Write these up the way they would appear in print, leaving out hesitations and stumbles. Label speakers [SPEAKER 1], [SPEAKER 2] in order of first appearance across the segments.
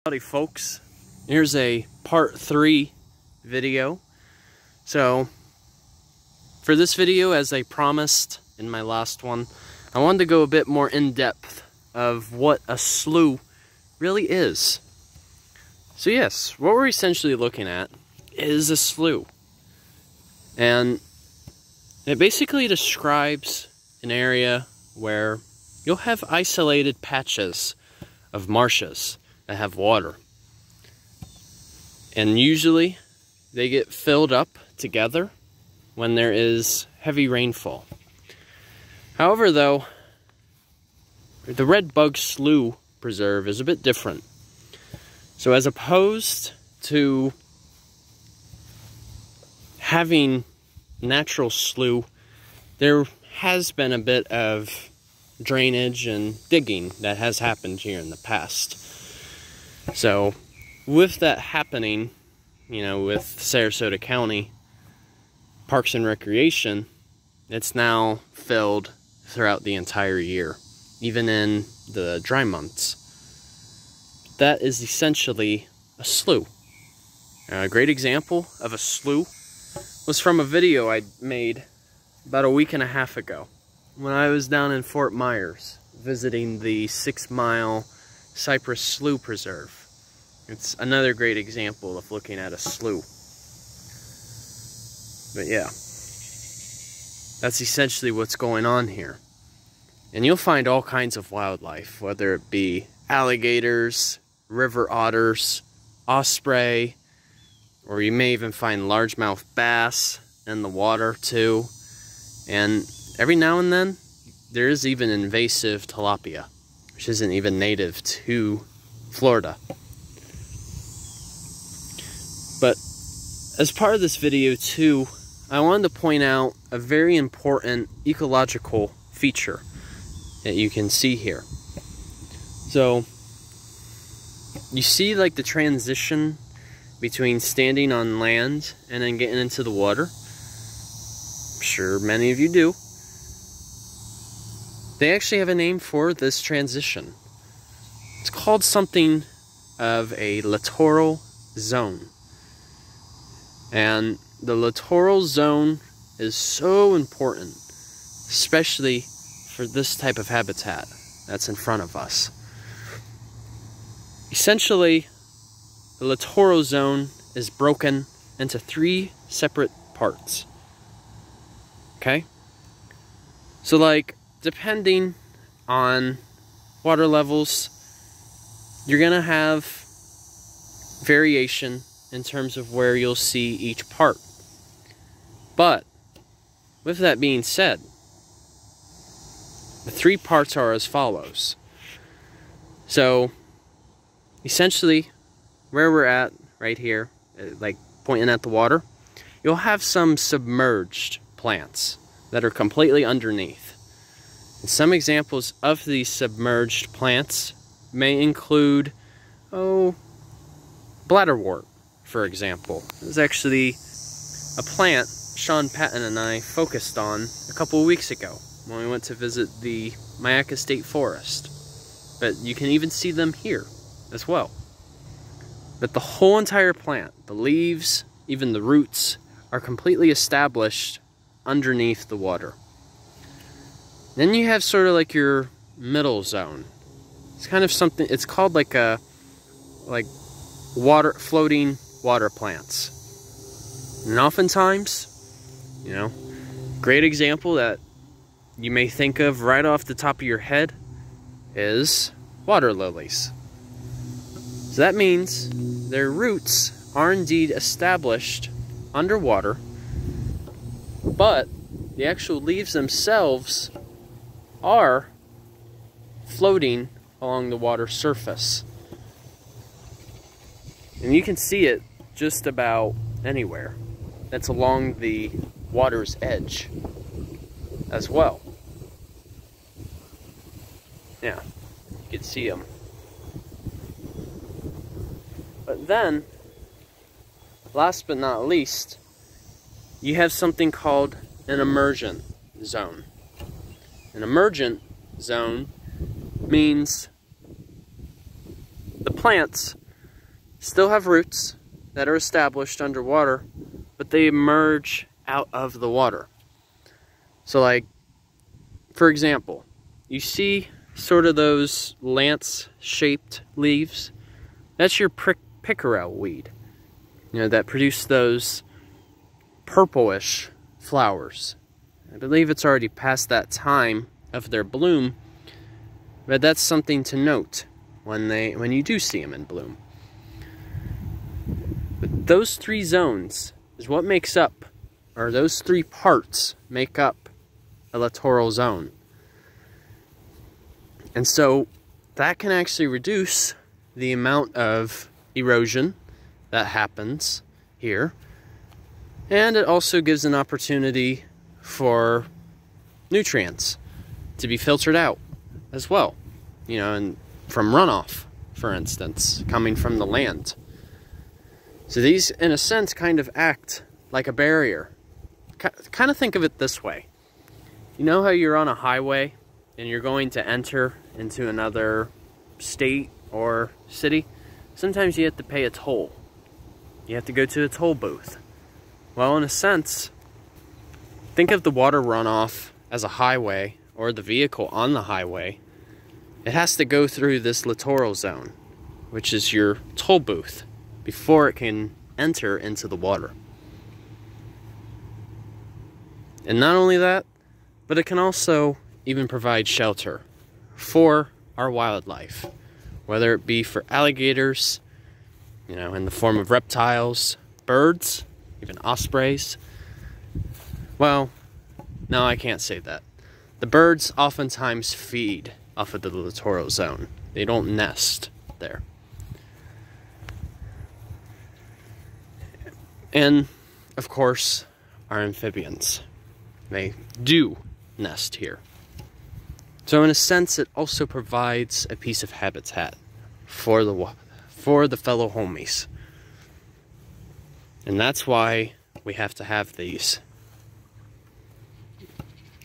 [SPEAKER 1] Howdy folks, here's a part 3 video. So for this video, as I promised in my last one, I wanted to go a bit more in depth of what a slough really is. So yes, what we're essentially looking at is a slough, and it basically describes an area where you'll have isolated patches of marshes that have water, and usually they get filled up together when there is heavy rainfall. However though, the Red Bug Slough Preserve is a bit different. So as opposed to having natural slough, there has been a bit of drainage and digging that has happened here in the past. So with that happening, you know, with Sarasota County Parks and Recreation, it's now filled throughout the entire year, even in the dry months. That is essentially a slough. A great example of a slough was from a video I made about a week and a half ago when I was down in Fort Myers visiting the 6 Mile Cypress Slough Preserve. It's another great example of looking at a slough. But yeah, that's essentially what's going on here. And you'll find all kinds of wildlife, whether it be alligators, river otters, osprey, or you may even find largemouth bass in the water too. And every now and then, there is even invasive tilapia, which isn't even native to Florida. But as part of this video too, I wanted to point out a very important ecological feature that you can see here. So you see like the transition between standing on land and then getting into the water? I'm sure many of you do. They actually have a name for this transition. It's called something of a littoral zone. And the littoral zone is so important, especially for this type of habitat that's in front of us. Essentially, the littoral zone is broken into 3 separate parts. Okay? So like, depending on water levels, you're gonna have variation in terms of where you'll see each part. But with that being said, the 3 parts are as follows. So essentially, where we're at right here, like pointing at the water, you'll have some submerged plants that are completely underneath. And some examples of these submerged plants may include, bladderwort, for example. This is actually a plant Sean Patton and I focused on a couple of weeks ago when we went to visit the Mayaca State Forest. But you can even see them here as well. But the whole entire plant, the leaves, even the roots, are completely established underneath the water. Then you have sort of like your middle zone. It's kind of something, it's called like floating water plants. And oftentimes, you know, great example that you may think of right off the top of your head is water lilies. So that means their roots are indeed established underwater, but the actual leaves themselves are floating along the water surface. And you can see it just about anywhere that's along the water's edge as well. Yeah, you can see them. But then, last but not least, you have something called an immersion zone. An immersion zone means the plants still have roots that are established underwater, but they emerge out of the water. So like, for example, you see sort of those lance-shaped leaves? That's your pickerel weed, you know, that produce those purplish flowers. I believe it's already past that time of their bloom, but that's something to note when you do see them in bloom. But those three zones is what makes up, or those three parts make up a littoral zone. And so that can actually reduce the amount of erosion that happens here. And it also gives an opportunity for nutrients to be filtered out as well. You know, and from runoff, for instance, coming from the land. So these, in a sense, kind of act like a barrier. Kind of think of it this way. You know how you're on a highway and you're going to enter into another state or city? Sometimes you have to pay a toll. You have to go to a toll booth. Well, in a sense, think of the water runoff as a highway, or the vehicle on the highway. It has to go through this littoral zone, which is your toll booth, before it can enter into the water. And not only that, but it can also even provide shelter for our wildlife, whether it be for alligators, you know, in the form of reptiles, birds, even ospreys. Well, no, I can't say that. The birds oftentimes feed off of the littoral zone. They don't nest there. And, of course, our amphibians. They do nest here. So in a sense, it also provides a piece of habitat for the fellow homies. And that's why we have to have these.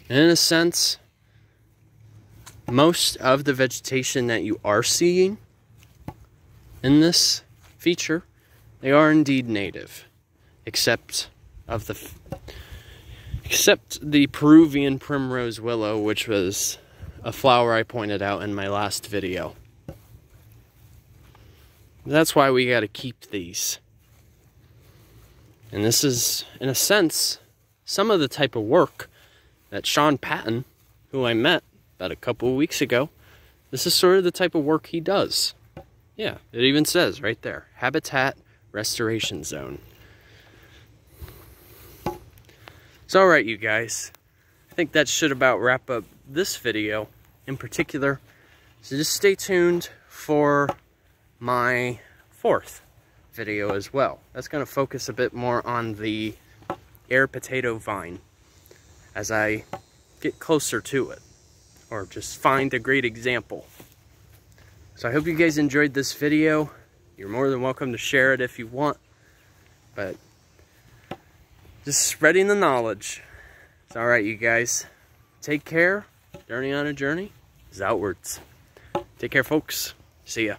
[SPEAKER 1] And in a sense, most of the vegetation that you are seeing in this feature, they are indeed native, except the Peruvian primrose willow, which was a flower I pointed out in my last video. That's why we got to keep these. And this is, in a sense, some of the type of work that Sean Patton, who I met about a couple of weeks ago, this is sort of the type of work he does. Yeah, it even says right there, Habitat Restoration Zone. So alright, you guys, I think that should about wrap up this video in particular. So just stay tuned for my fourth video as well. That's going to focus a bit more on the air potato vine as I get closer to it, or just find a great example. So I hope you guys enjoyed this video. You're more than welcome to share it if you want, but just spreading the knowledge. It's alright, you guys. Take care. Journey on a Journey is outwards. Take care, folks. See ya.